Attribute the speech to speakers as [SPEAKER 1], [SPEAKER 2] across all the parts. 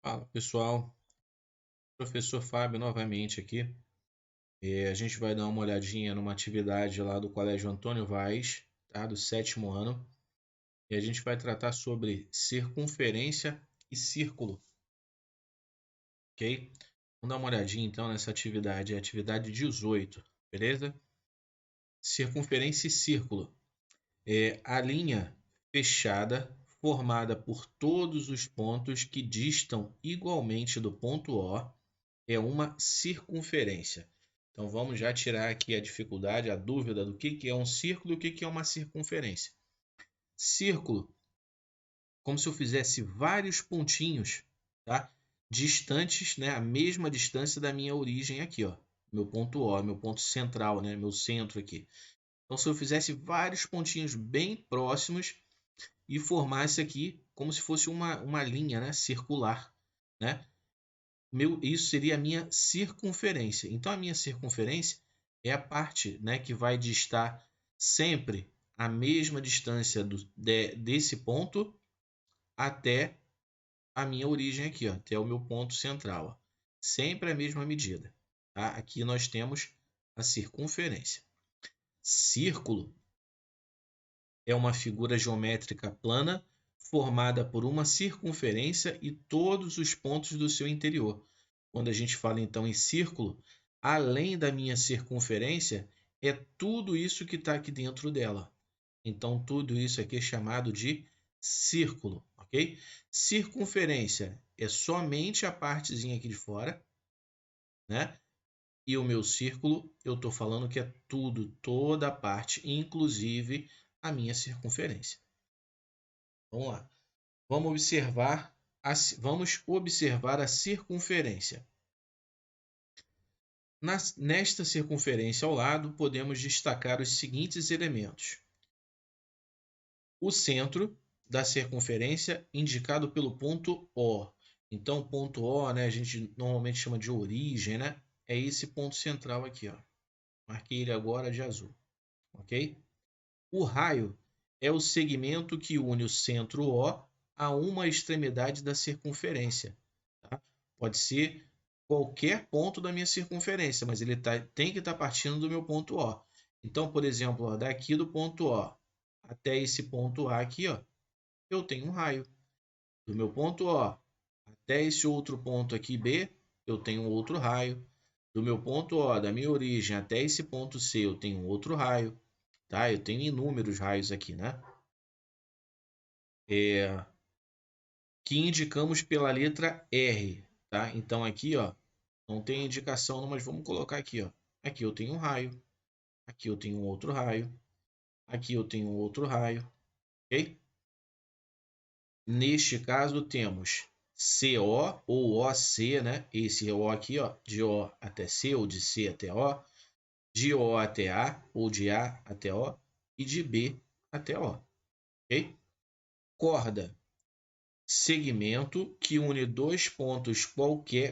[SPEAKER 1] Fala pessoal, professor Fábio novamente aqui. A gente vai dar uma olhadinha numa atividade lá do Colégio Antônio Vaz, tá? Do sétimo ano, e a gente vai tratar sobre circunferência e círculo, ok? Vamos dar uma olhadinha então nessa atividade, é a atividade 18, beleza? Circunferência e círculo. A linha fechada formada por todos os pontos que distam igualmente do ponto O é uma circunferência. Então vamos já tirar aqui a dificuldade, a dúvida do que é um círculo e o que é uma circunferência. Círculo, como se eu fizesse vários pontinhos, tá? Distantes, né? A mesma distância da minha origem aqui, ó. Meu ponto O, meu ponto central, né? Meu centro aqui. Então, se eu fizesse vários pontinhos bem próximos e formasse aqui como se fosse uma linha, né? Circular, né? Isso seria a minha circunferência. Então, a minha circunferência é a parte, né, que vai distar sempre a mesma distância desse ponto até a minha origem aqui, ó, até o meu ponto central. Ó. Sempre a mesma medida. Tá? Aqui nós temos a circunferência. Círculo é uma figura geométrica plana formada por uma circunferência e todos os pontos do seu interior. Quando a gente fala então em círculo, além da minha circunferência, é tudo isso que está aqui dentro dela. Então, tudo isso aqui é chamado de círculo, ok? Circunferência é somente a partezinha aqui de fora, né? E o meu círculo, eu estou falando que é tudo, toda a parte, inclusive a minha circunferência. Vamos lá. Vamos observar a circunferência. Nesta circunferência ao lado, podemos destacar os seguintes elementos. O centro da circunferência indicado pelo ponto O. Então, o ponto O, né, a gente normalmente chama de origem, né? É esse ponto central aqui, ó. Marquei ele agora de azul, ok? O raio é o segmento que une o centro O a uma extremidade da circunferência. Tá? Pode ser qualquer ponto da minha circunferência, mas ele tem que estar partindo do meu ponto O. Então, por exemplo, ó, daqui do ponto O até esse ponto A aqui, ó, eu tenho um raio. Do meu ponto O até esse outro ponto aqui B, eu tenho outro raio. Do meu ponto O, da minha origem até esse ponto C, eu tenho outro raio. Tá? Eu tenho inúmeros raios aqui, né? Que indicamos pela letra R, tá? Então aqui, ó, não tem indicação, mas vamos colocar aqui, ó. Aqui eu tenho um raio, aqui eu tenho outro raio, aqui eu tenho outro raio, ok? Neste caso temos CO ou OC, né? Esse O aqui, ó, de O até C ou de C até O, de O até A ou de A até O e de B até O, ok? Corda, segmento que une dois pontos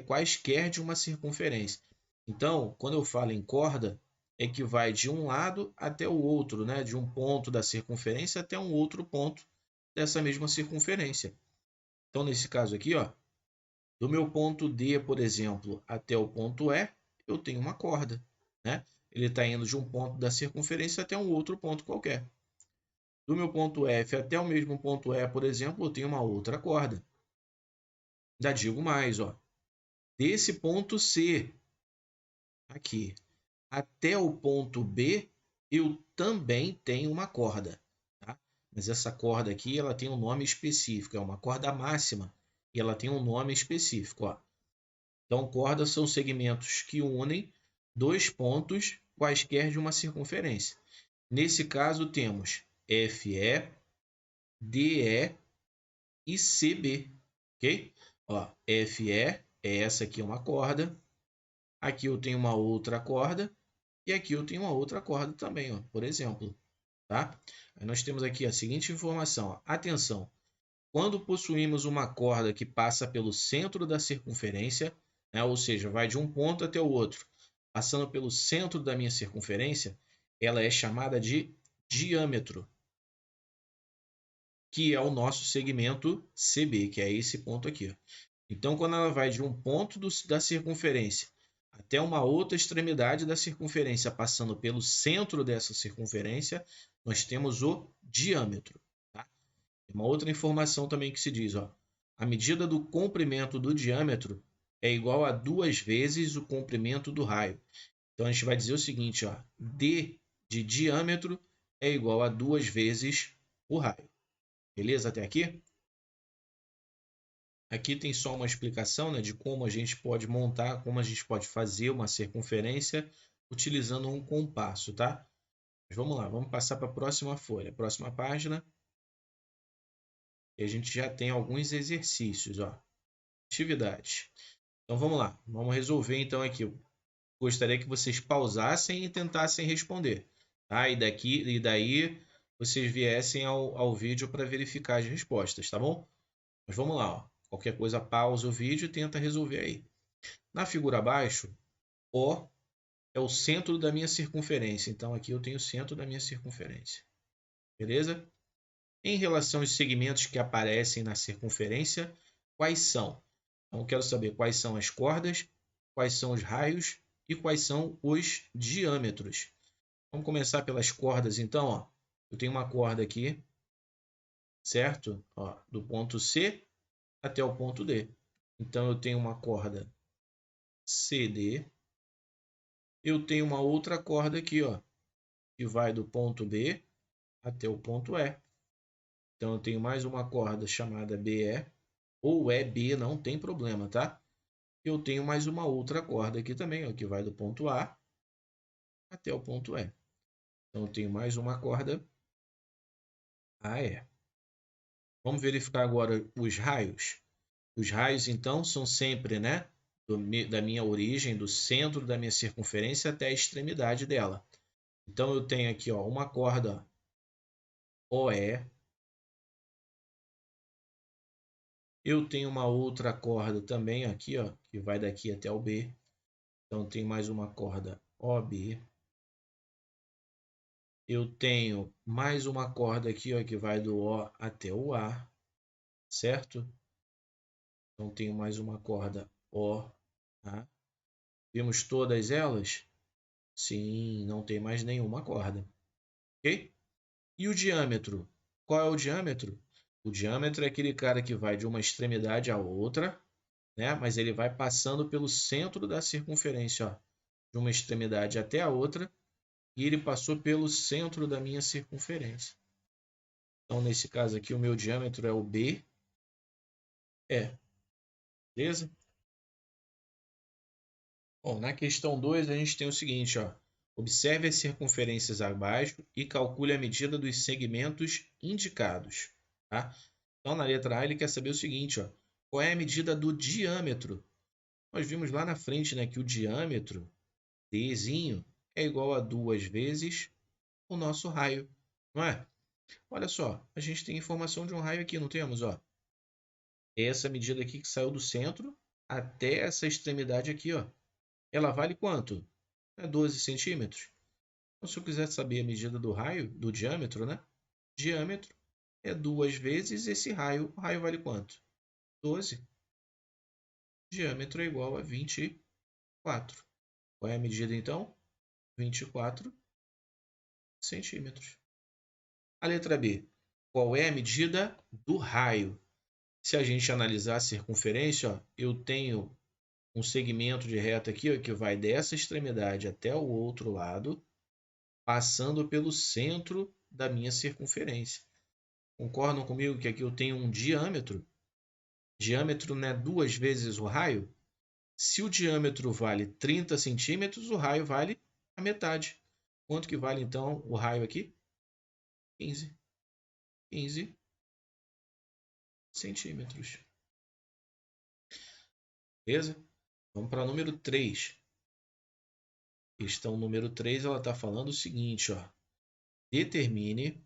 [SPEAKER 1] quaisquer de uma circunferência. Então, quando eu falo em corda, é que vai de um lado até o outro, né? De um ponto da circunferência até um outro ponto dessa mesma circunferência. Então, nesse caso aqui, ó, do meu ponto D, por exemplo, até o ponto E, eu tenho uma corda, né? Ele está indo de um ponto da circunferência até um outro ponto qualquer. Do meu ponto F até o mesmo ponto E, por exemplo, eu tenho uma outra corda. Ainda digo mais, ó. Desse ponto C aqui até o ponto B, eu também tenho uma corda, tá? Mas essa corda aqui, ela tem um nome específico, é uma corda máxima e ela tem um nome específico, ó. Então, cordas são segmentos que unem dois pontos quaisquer de uma circunferência. Nesse caso, temos FE, DE e CB, ok? Ó, FE é essa aqui, é uma corda. Aqui eu tenho uma outra corda e aqui eu tenho uma outra corda também, ó, por exemplo, tá? Aí nós temos aqui a seguinte informação, ó. Atenção, quando possuímos uma corda que passa pelo centro da circunferência, né, ou seja, vai de um ponto até o outro, passando pelo centro da minha circunferência, ela é chamada de diâmetro, que é o nosso segmento CB, que é esse ponto aqui, ó. Então, quando ela vai de um ponto da circunferência até uma outra extremidade da circunferência, passando pelo centro dessa circunferência, nós temos o diâmetro. Tá? Uma outra informação também que se diz, ó, a medida do comprimento do diâmetro é igual a 2 vezes o comprimento do raio. Então, a gente vai dizer o seguinte, ó, D de diâmetro é igual a 2 vezes o raio. Beleza até aqui? Aqui tem só uma explicação, né, de como a gente pode montar, como a gente pode fazer uma circunferência utilizando um compasso, tá? Mas vamos lá, vamos passar para a próxima folha, próxima página. E a gente já tem alguns exercícios, ó. Atividades. Então vamos lá, vamos resolver então aqui. Eu gostaria que vocês pausassem e tentassem responder, tá? E daí vocês viessem ao vídeo para verificar as respostas, tá bom? Mas vamos lá, ó. Qualquer coisa, pausa o vídeo e tenta resolver aí. Na figura abaixo, O é o centro da minha circunferência. Então, aqui eu tenho o centro da minha circunferência. Beleza? Em relação aos segmentos que aparecem na circunferência, quais são? Então, eu quero saber quais são as cordas, quais são os raios e quais são os diâmetros. Vamos começar pelas cordas, então. Ó. Eu tenho uma corda aqui, certo? Ó, do ponto C até o ponto D. Então, eu tenho uma corda CD. Eu tenho uma outra corda aqui, ó, que vai do ponto B até o ponto E. Então, eu tenho mais uma corda chamada BE, ou EB, não tem problema, tá? Eu tenho mais uma outra corda aqui também, ó, que vai do ponto A até o ponto E. Então, eu tenho mais uma corda AE. Vamos verificar agora os raios. Os raios, então, são sempre, né, da minha origem, do centro da minha circunferência até a extremidade dela. Então, eu tenho aqui, ó, uma corda OE. Eu tenho uma outra corda também aqui, ó, que vai daqui até o B. Então, tem mais uma corda OB. Eu tenho mais uma corda aqui, ó, que vai do O até o A, certo? Então, tenho mais uma corda O, tá? Vimos todas elas? Sim, não tem mais nenhuma corda, ok? E o diâmetro? Qual é o diâmetro? O diâmetro é aquele cara que vai de uma extremidade à outra, né? Mas ele vai passando pelo centro da circunferência, ó, de uma extremidade até a outra, e ele passou pelo centro da minha circunferência. Então, nesse caso aqui, o meu diâmetro é o BE. Beleza? Bom, na questão 2, a gente tem o seguinte, ó. Observe as circunferências abaixo e calcule a medida dos segmentos indicados. Tá? Então, na letra A, ele quer saber o seguinte, ó. Qual é a medida do diâmetro? Nós vimos lá na frente, né, que o diâmetro, Dzinho, é igual a 2 vezes o nosso raio, não é? Olha só, a gente tem informação de um raio aqui, não temos? Ó? Essa medida aqui que saiu do centro até essa extremidade aqui, ó. Ela vale quanto? É 12 centímetros. Então, se eu quiser saber a medida do raio, do diâmetro, né? Diâmetro é 2 vezes esse raio. O raio vale quanto? 12. Diâmetro é igual a 24. Qual é a medida, então? 24 centímetros. A letra B. Qual é a medida do raio? Se a gente analisar a circunferência, ó, eu tenho um segmento de reta aqui, ó, que vai dessa extremidade até o outro lado, passando pelo centro da minha circunferência. Concordam comigo que aqui eu tenho um diâmetro? Diâmetro não é 2 vezes o raio? Se o diâmetro vale 30 centímetros, o raio vale a metade. Quanto que vale, então, o raio aqui? 15. 15 centímetros. Beleza? Vamos para o número 3. Questão número 3, ela está falando o seguinte, ó. Determine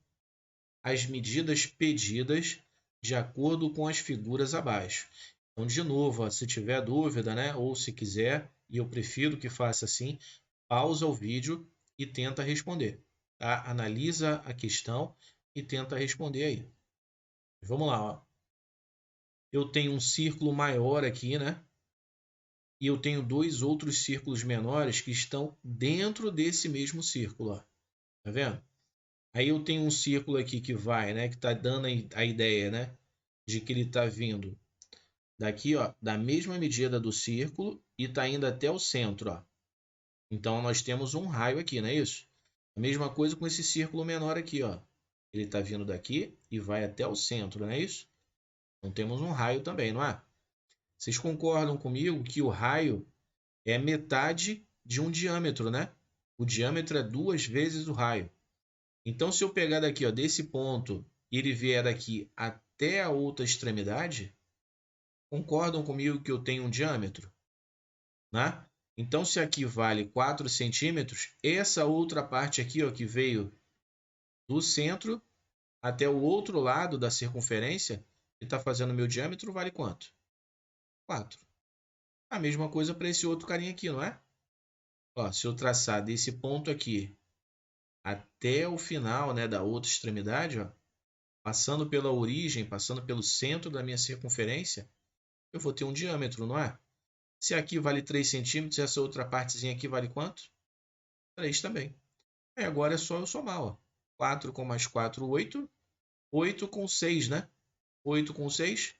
[SPEAKER 1] as medidas pedidas de acordo com as figuras abaixo. Então, de novo, ó, se tiver dúvida, né, ou se quiser, e eu prefiro que faça assim, pausa o vídeo e tenta responder. Tá? Analisa a questão e tenta responder aí. Vamos lá. Ó. eu tenho um círculo maior aqui, né? E eu tenho dois outros círculos menores que estão dentro desse mesmo círculo, ó. Tá vendo? Aí eu tenho um círculo aqui que vai, né? Que está dando a ideia, né? De que ele está vindo daqui, ó, da mesma medida do círculo e está indo até o centro, ó. Então nós temos um raio aqui, não é isso? A mesma coisa com esse círculo menor aqui, ó. Ele está vindo daqui e vai até o centro, não é isso? Então temos um raio também, não é? Vocês concordam comigo que o raio é metade de um diâmetro, né? O diâmetro é 2 vezes o raio. Então, se eu pegar daqui, ó, desse ponto, e ele vier daqui até a outra extremidade, concordam comigo que eu tenho um diâmetro, né? Então, se aqui vale 4 centímetros, essa outra parte aqui, ó, que veio do centro até o outro lado da circunferência, que está fazendo o meu diâmetro, vale quanto? 4. A mesma coisa para esse outro carinha aqui, não é? Ó, se eu traçar desse ponto aqui até o final, né, da outra extremidade, ó, passando pela origem, passando pelo centro da minha circunferência, eu vou ter um diâmetro, não é? Se aqui vale 3 centímetros, essa outra partezinha aqui vale quanto? 3 também. E agora é só eu somar, ó. 4 com mais 4, 8. 8 com 6, né? 8 com 6,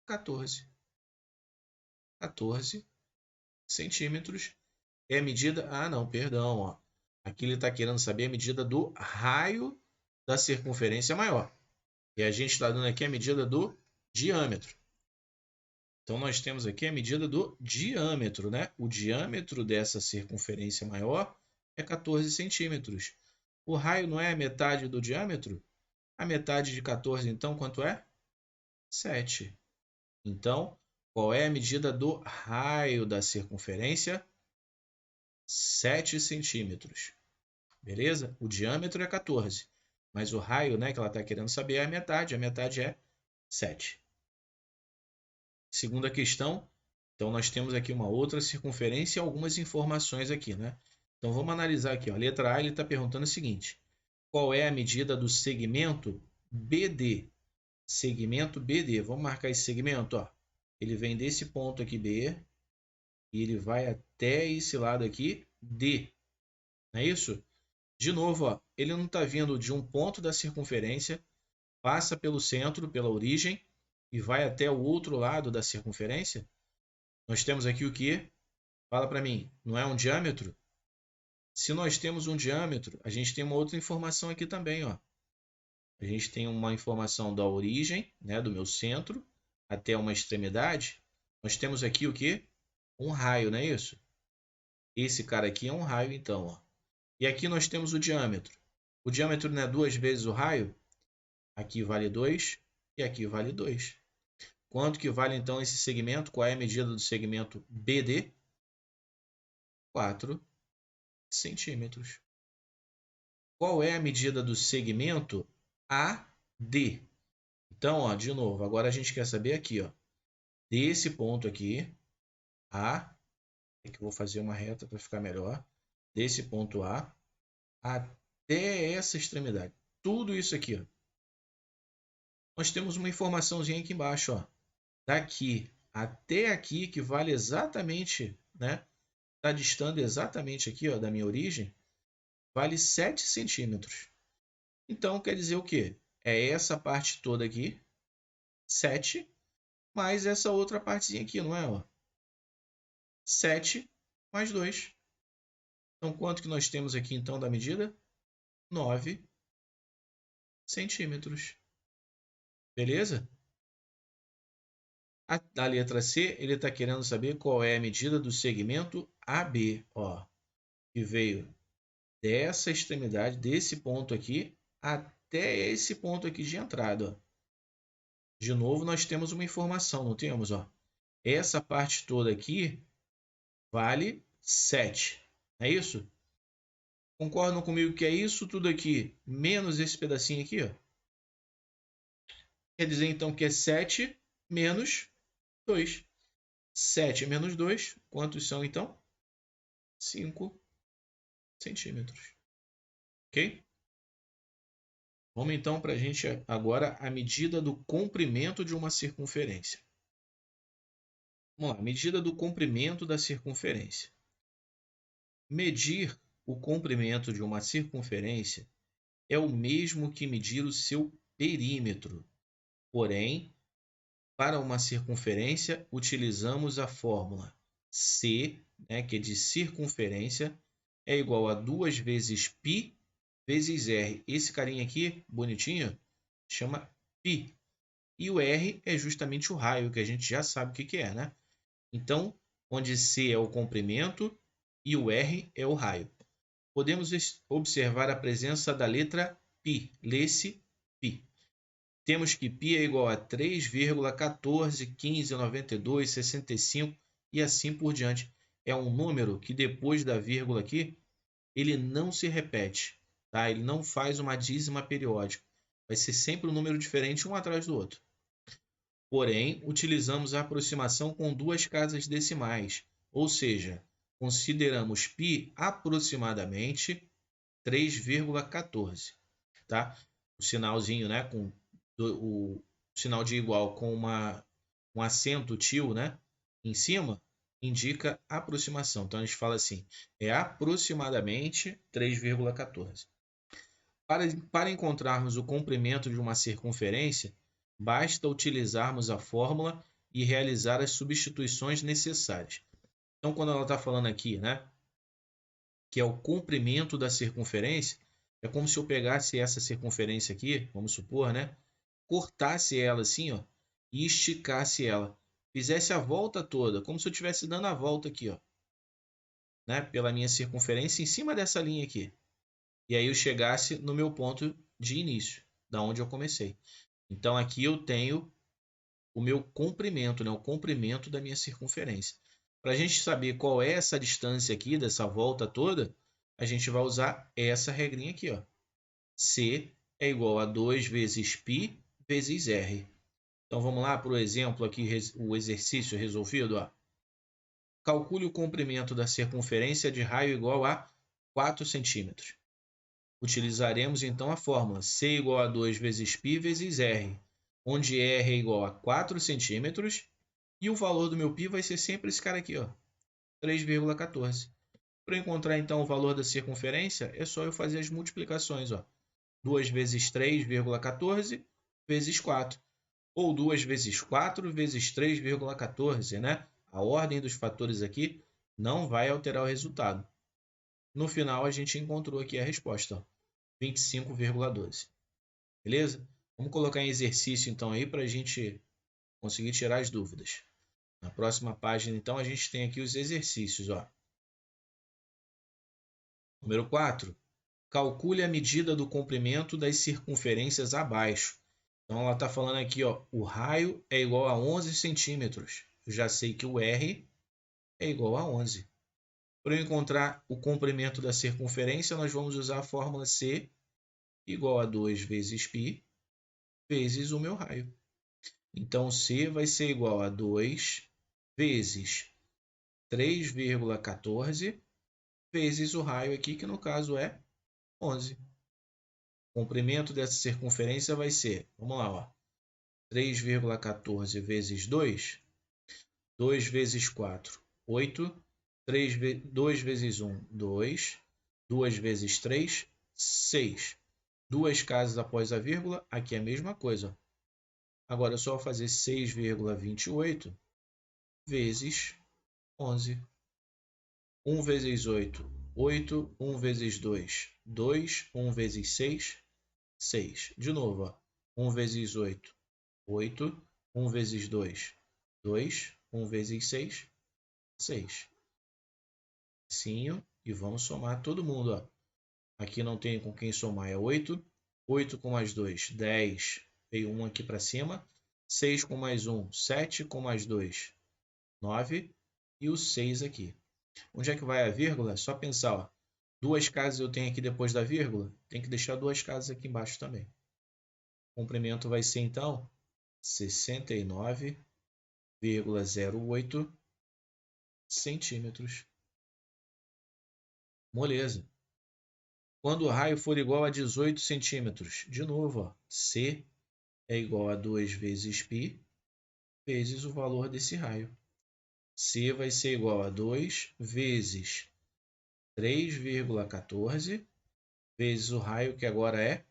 [SPEAKER 1] 14. 14 centímetros é a medida... Ah, não, perdão, ó. Aqui ele está querendo saber a medida do raio da circunferência maior. E a gente está dando aqui a medida do diâmetro. Então, nós temos aqui a medida do diâmetro, né? O diâmetro dessa circunferência maior é 14 centímetros. O raio não é a metade do diâmetro? A metade de 14, então, quanto é? 7. Então, qual é a medida do raio da circunferência? 7 centímetros. Beleza? O diâmetro é 14. Mas o raio, né, que ela está querendo saber é a metade. A metade é 7. Segunda questão. Então, nós temos aqui uma outra circunferência e algumas informações aqui, né? Então, vamos analisar aqui. Ó. A letra A, ele está perguntando o seguinte. Qual é a medida do segmento BD? Segmento BD. Vamos marcar esse segmento, ó. Ele vem desse ponto aqui B e ele vai até esse lado aqui D. Não é isso? De novo, ó, ele não está vindo de um ponto da circunferência, passa pelo centro, pela origem, e vai até o outro lado da circunferência. Nós temos aqui o que? Fala para mim, não é um diâmetro? Se nós temos um diâmetro, a gente tem uma outra informação aqui também, ó. A gente tem uma informação da origem, né, do meu centro, até uma extremidade. Nós temos aqui o que? Um raio, não é isso? Esse cara aqui é um raio, então, ó. E aqui nós temos o diâmetro. O diâmetro não é 2 vezes o raio? Aqui vale 2 e aqui vale 2. Quanto que vale, então, esse segmento? Qual é a medida do segmento BD? 4 centímetros. Qual é a medida do segmento AD? Então, ó, de novo, agora a gente quer saber aqui, ó, desse ponto aqui, A, é que eu vou fazer uma reta para ficar melhor, desse ponto A até essa extremidade. Tudo isso aqui, ó. Nós temos uma informaçãozinha aqui embaixo, ó. Daqui até aqui, que vale exatamente, né? Está distando exatamente aqui, ó, da minha origem, vale 7 centímetros. Então, quer dizer o quê? É essa parte toda aqui, 7, mais essa outra partezinha aqui, não é? Ó? 7 mais 2. Então, quanto que nós temos aqui, então, da medida? 9 centímetros. Beleza? A letra C, ele está querendo saber qual é a medida do segmento AB, ó, que veio dessa extremidade, desse ponto aqui, até esse ponto aqui de entrada. Ó. De novo, nós temos uma informação, não temos? Ó? Essa parte toda aqui vale 7, não é isso? Concordam comigo que é isso tudo aqui, menos esse pedacinho aqui? Ó? Quer dizer, então, que é 7 menos 2. 7 menos 2, quantos são, então? 5 centímetros. Ok? Vamos então para a gente agora a medida do comprimento de uma circunferência. Vamos lá, medida do comprimento da circunferência. Medir o comprimento de uma circunferência é o mesmo que medir o seu perímetro. Porém, para uma circunferência, utilizamos a fórmula C, né, que é de circunferência, é igual a 2 vezes π vezes r. Esse carinha aqui, bonitinho, chama π. E o r é justamente o raio, que a gente já sabe o que é, né? Então, onde C é o comprimento e o r é o raio. Podemos observar a presença da letra π. Lê-se π. Temos que π é igual a 3,14159265 e assim por diante. É um número que depois da vírgula aqui, ele não se repete. Tá? Ele não faz uma dízima periódica. Vai ser sempre um número diferente um atrás do outro. Porém, utilizamos a aproximação com duas casas decimais, ou seja, consideramos π aproximadamente 3,14. Tá? O sinalzinho, né, com o sinal de igual com um acento tio, né, em cima, indica aproximação. Então, a gente fala assim, é aproximadamente 3,14. Para encontrarmos o comprimento de uma circunferência, basta utilizarmos a fórmula e realizar as substituições necessárias. Então, quando ela está falando aqui, né, que é o comprimento da circunferência, é como se eu pegasse essa circunferência aqui, vamos supor, né, cortasse ela assim, ó, e esticasse ela. Fizesse a volta toda, como se eu estivesse dando a volta aqui, ó, né, pela minha circunferência em cima dessa linha aqui. E aí eu chegasse no meu ponto de início, da onde eu comecei. Então aqui eu tenho o meu comprimento, né? O comprimento da minha circunferência. Para a gente saber qual é essa distância aqui, dessa volta toda, a gente vai usar essa regrinha aqui, ó. C é igual a 2 vezes π vezes r. Então vamos lá para o exemplo aqui, o exercício resolvido, ó. Calcule o comprimento da circunferência de raio igual a 4 centímetros. Utilizaremos então a fórmula C igual a 2 vezes π vezes r, onde r é igual a 4 centímetros e o valor do meu π vai ser sempre esse cara aqui, 3,14. Para encontrar então o valor da circunferência, é só eu fazer as multiplicações. 2 vezes 3,14 vezes 4. Ou 2 vezes 4 vezes 3,14, né? A ordem dos fatores aqui não vai alterar o resultado. No final, a gente encontrou aqui a resposta, 25,12. Beleza? Vamos colocar em exercício, então, aí para a gente conseguir tirar as dúvidas. Na próxima página, então, a gente tem aqui os exercícios. Número 4. Calcule a medida do comprimento das circunferências abaixo. Então, ela está falando aqui, o raio é igual a 11 centímetros. Eu já sei que o R é igual a 11. Para eu encontrar o comprimento da circunferência, nós vamos usar a fórmula C igual a 2 vezes π vezes o meu raio. Então, C vai ser igual a 2 vezes 3,14 vezes o raio aqui, que no caso é 11. O comprimento dessa circunferência vai ser, vamos lá, 3,14 vezes 2, 2 vezes 4, 8, 2 vezes 1, 2, 2 vezes 3, 6. Duas casas após a vírgula, aqui é a mesma coisa. Agora é só fazer 6,28 vezes 11. 1 vezes 8, 8. 1 vezes 2, 2. 1 vezes 6, 6. De novo, 1 vezes 8, 8. 1 vezes 2, 2. 1 vezes 6, 6. Sim, e vamos somar todo mundo. Aqui não tem com quem somar, é 8. 8 com mais 2, 10. Veio 1 aqui para cima. 6 com mais 1, 7 com mais 2, 9. E o 6 aqui. Onde é que vai a vírgula? É só pensar. Duas casas eu tenho aqui depois da vírgula. Tem que deixar duas casas aqui embaixo também. O comprimento vai ser, então, 69,08 centímetros. Moleza. Quando o raio for igual a 18 centímetros, de novo, ó, C é igual a 2 vezes π vezes o valor desse raio. C vai ser igual a 2 vezes 3,14 vezes o raio, que agora é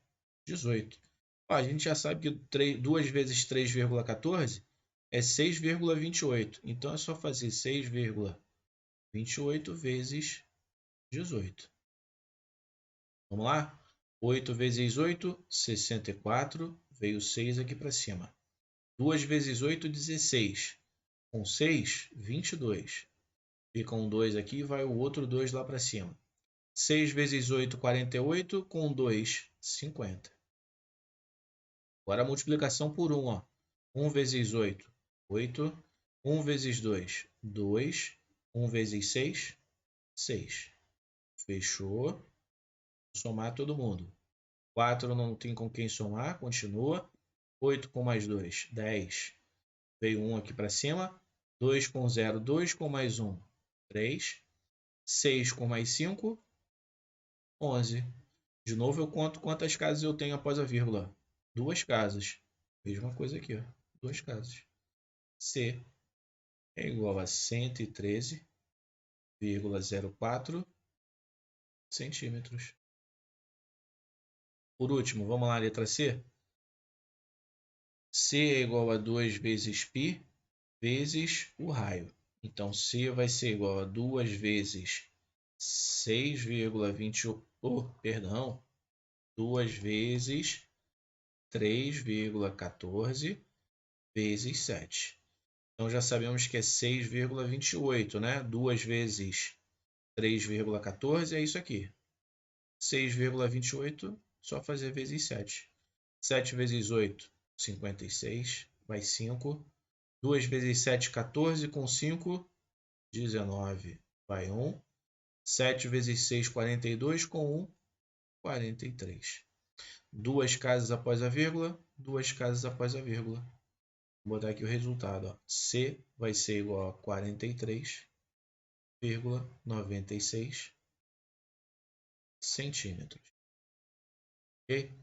[SPEAKER 1] 18. Ó, a gente já sabe que 2 vezes 3,14 é 6,28. Então é só fazer 6,28 vezes 18. Vamos lá? 8 vezes 8, 64. Veio 6 aqui para cima. 2 vezes 8, 16. Com 6, 22. Fica um 2 aqui e vai o outro 2 lá para cima. 6 vezes 8, 48. Com 2, 50. Agora a multiplicação por 1. Ó. 1 vezes 8, 8. 1 vezes 2, 2. 1 vezes 6, 6. Fechou. Vou somar todo mundo. 4 não tem com quem somar, continua. 8 com mais 2, 10. Veio 1 aqui para cima. 2 com 0, 2 com mais 1, 3. 6 com mais 5, 11. De novo eu conto quantas casas eu tenho após a vírgula. 2 casas. Mesma coisa aqui, ó. 2 casas. C é igual a 113,04 centímetros. Por último, vamos lá, a letra C. C é igual a 2 vezes π vezes o raio. Então, C vai ser igual a 2 vezes 6,28, perdão, 2 vezes 3,14 vezes 7. Então, já sabemos que é 6,28, né? 2 vezes 3,14 é isso aqui. 6,28, só fazer vezes 7. 7 vezes 8, 56, vai 5. 2 vezes 7, 14, com 5, 19, vai 1. 7 vezes 6, 42, com 1, 43. 2 casas após a vírgula, 2 casas após a vírgula. Vou botar aqui o resultado. Ó. C vai ser igual a 43,96 centímetros. Ok?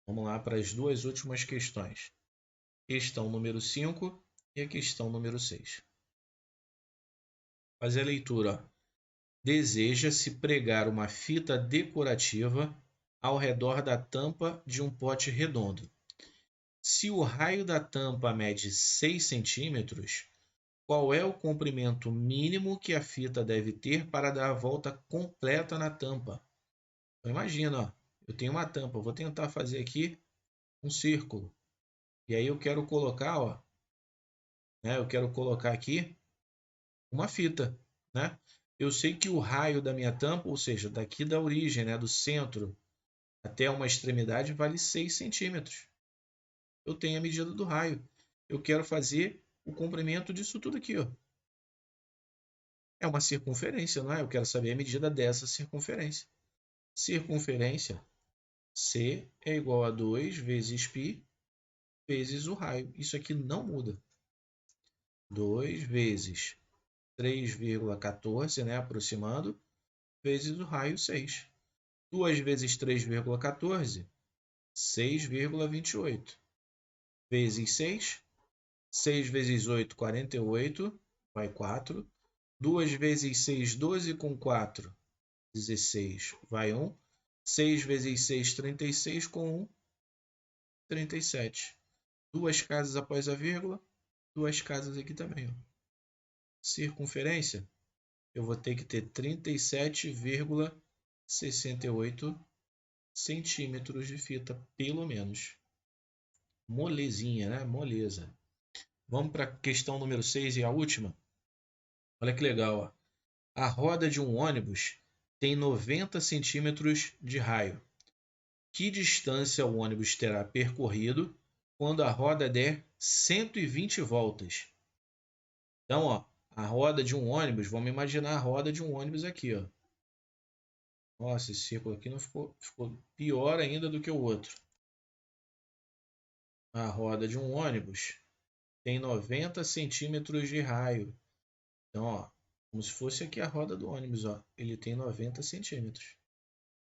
[SPEAKER 1] Vamos lá para as duas últimas questões. Questão número 5 e a questão número 6. Fazer a leitura. Ó. Deseja-se pregar uma fita decorativa ao redor da tampa de um pote redondo. Se o raio da tampa mede 6 centímetros, qual é o comprimento mínimo que a fita deve ter para dar a volta completa na tampa? Então, imagina, ó, eu tenho uma tampa, vou tentar fazer aqui um círculo. E aí eu quero colocar, ó, né, eu quero colocar aqui uma fita, né? Eu sei que o raio da minha tampa, ou seja, daqui da origem, né, do centro até uma extremidade, vale 6 centímetros. Eu tenho a medida do raio. Eu quero fazer o comprimento disso tudo aqui, ó. É uma circunferência, não é? Eu quero saber a medida dessa circunferência. Circunferência, C é igual a 2 vezes π vezes o raio. Isso aqui não muda. 2 vezes 3,14, né, aproximando, vezes o raio 6. 2 vezes 3,14, 6,28. Vezes 6, 6 vezes 8, 48, vai 4. 2 vezes 6, 12, com 4, 16, vai 1. 6 vezes 6, 36, com 1, 37. 2 casas após a vírgula, 2 casas aqui também. Ó. Circunferência, eu vou ter que ter 37,68 centímetros de fita, pelo menos. Molezinha, né? Moleza. Vamos para a questão número 6 e a última? Olha que legal. Ó. A roda de um ônibus tem 90 centímetros de raio. Que distância o ônibus terá percorrido quando a roda der 120 voltas? Então, ó, a roda de um ônibus, vamos imaginar a roda de um ônibus aqui. Ó. Nossa, esse círculo aqui não ficou pior ainda do que o outro. A roda de um ônibus tem 90 centímetros de raio. Então, ó, como se fosse aqui a roda do ônibus. Ó, ele tem 90 centímetros.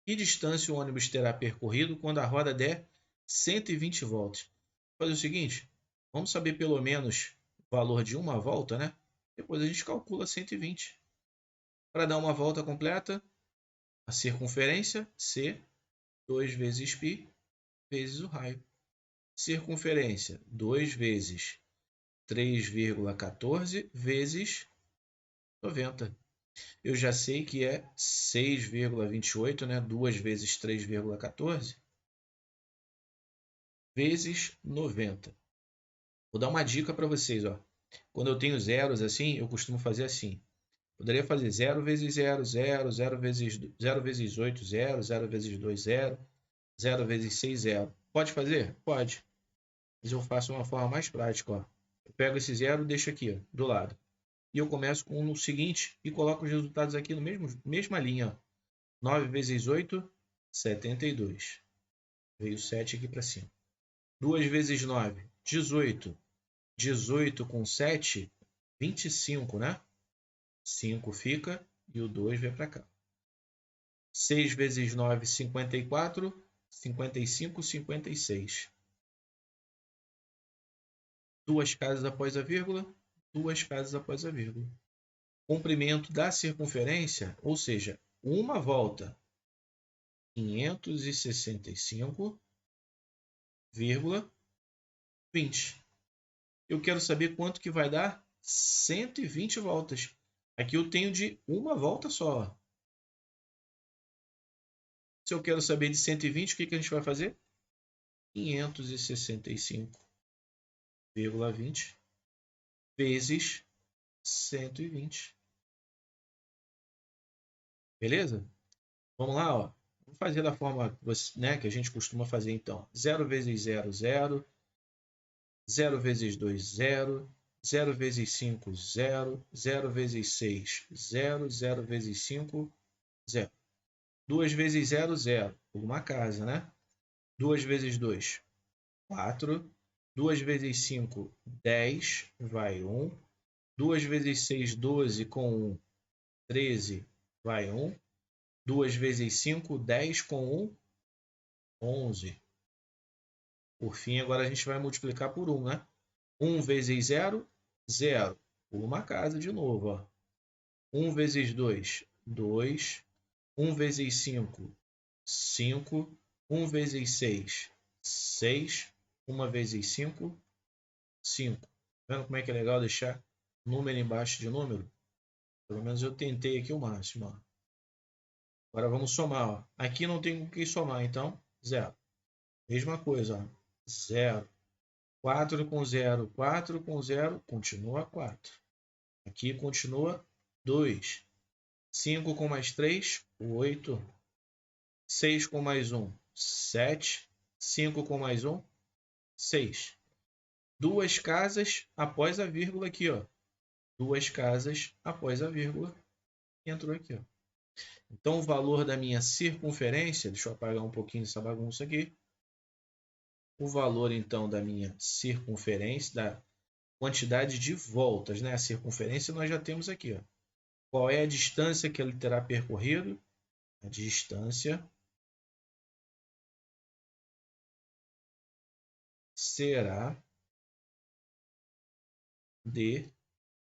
[SPEAKER 1] Que distância o ônibus terá percorrido quando a roda der 120 voltas? Vou fazer o seguinte, vamos saber pelo menos o valor de uma volta, né? Depois a gente calcula 120. Para dar uma volta completa, a circunferência, C, 2 vezes π, vezes o raio. Circunferência, 2 vezes 3,14 vezes 90. Eu já sei que é 6,28, né? 2 vezes 3,14 vezes 90. Vou dar uma dica para vocês, ó. Quando eu tenho zeros assim, eu costumo fazer assim. Poderia fazer 0 vezes 0, 0, 0 vezes 8, 0, 0 vezes 2, 0, 0 vezes 6, 0. Pode fazer? Pode. Mas eu faço uma forma mais prática, ó. Eu pego esse zero e deixo aqui, ó, do lado. E eu começo com o seguinte e coloco os resultados aqui no mesma linha, ó. 9 vezes 8, 72. Veio 7 aqui para cima. 2 vezes 9, 18. 18 com 7, 25, né? 5 fica e o 2 vem para cá. 6 vezes 9, 54. 55, 56. Duas casas após a vírgula, duas casas após a vírgula. Comprimento da circunferência, ou seja, uma volta, 565,20. Eu quero saber quanto que vai dar 120 voltas. Aqui eu tenho de uma volta só. Se eu quero saber de 120, o que a gente vai fazer? 565,20 vezes 120. Beleza? Vamos lá, ó. Vamos fazer da forma, né, que a gente costuma fazer então. 0 vezes 0, 0. 0 vezes 2, 0. 0 vezes 5, 0. 0 vezes 6, 0. 0 vezes 5, 0. 2 vezes 0, 0. Uma casa, né? 2 vezes 2, 4. 2 vezes 5, 10. Vai 1. 2 vezes 6, 12. Com 1, 13. Vai 1. 2 vezes 5, 10. Com 1, 11. Por fim, agora a gente vai multiplicar por 1, né? 1 vezes 0, 0. Uma casa de novo, ó. 1 vezes 2, 2. 1 vezes 5, 5. 1 vezes 6, 6. 1 vezes 5, 5. Vendo como é que é legal deixar número embaixo de número? Pelo menos eu tentei aqui o máximo, ó. Agora vamos somar, ó. Aqui não tem o que somar, então 0. Mesma coisa, ó. 0. 4 com 0, 4 com 0, continua 4. Aqui continua 2. 5 com mais 3, 8. 6 com mais 1, 7. 5 com mais 1, 6. Duas casas após a vírgula aqui, ó. Duas casas após a vírgula. Entrou aqui, ó. Então, o valor da minha circunferência, deixa eu apagar um pouquinho essa bagunça aqui. O valor, então, da minha circunferência, da quantidade de voltas, né? A circunferência nós já temos aqui, ó. Qual é a distância que ele terá percorrido? A distância será de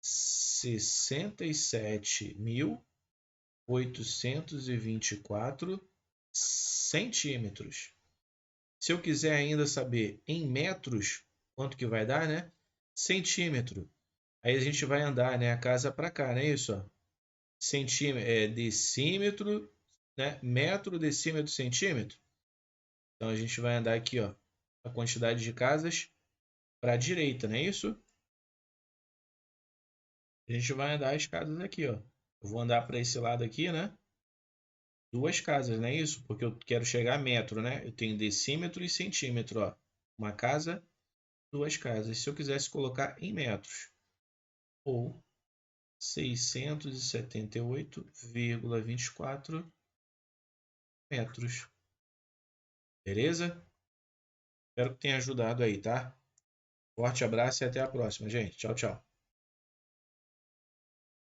[SPEAKER 1] 67.824 centímetros. Se eu quiser ainda saber em metros quanto que vai dar, né? Centímetro. Aí a gente vai andar, né, a casa para cá, não é isso? Ó? Centímetro, decímetro, né? Metro, decímetro, centímetro. Então a gente vai andar aqui, ó, a quantidade de casas para a direita, não é isso? A gente vai andar as casas aqui, ó. Eu vou andar para esse lado aqui, né? Duas casas, não é isso? Porque eu quero chegar a metro, né? Eu tenho decímetro e centímetro, ó. Uma casa, duas casas. Se eu quisesse colocar em metros, ou 678,24 metros. Beleza? Espero que tenha ajudado aí, tá? Forte abraço e até a próxima, gente. Tchau, tchau.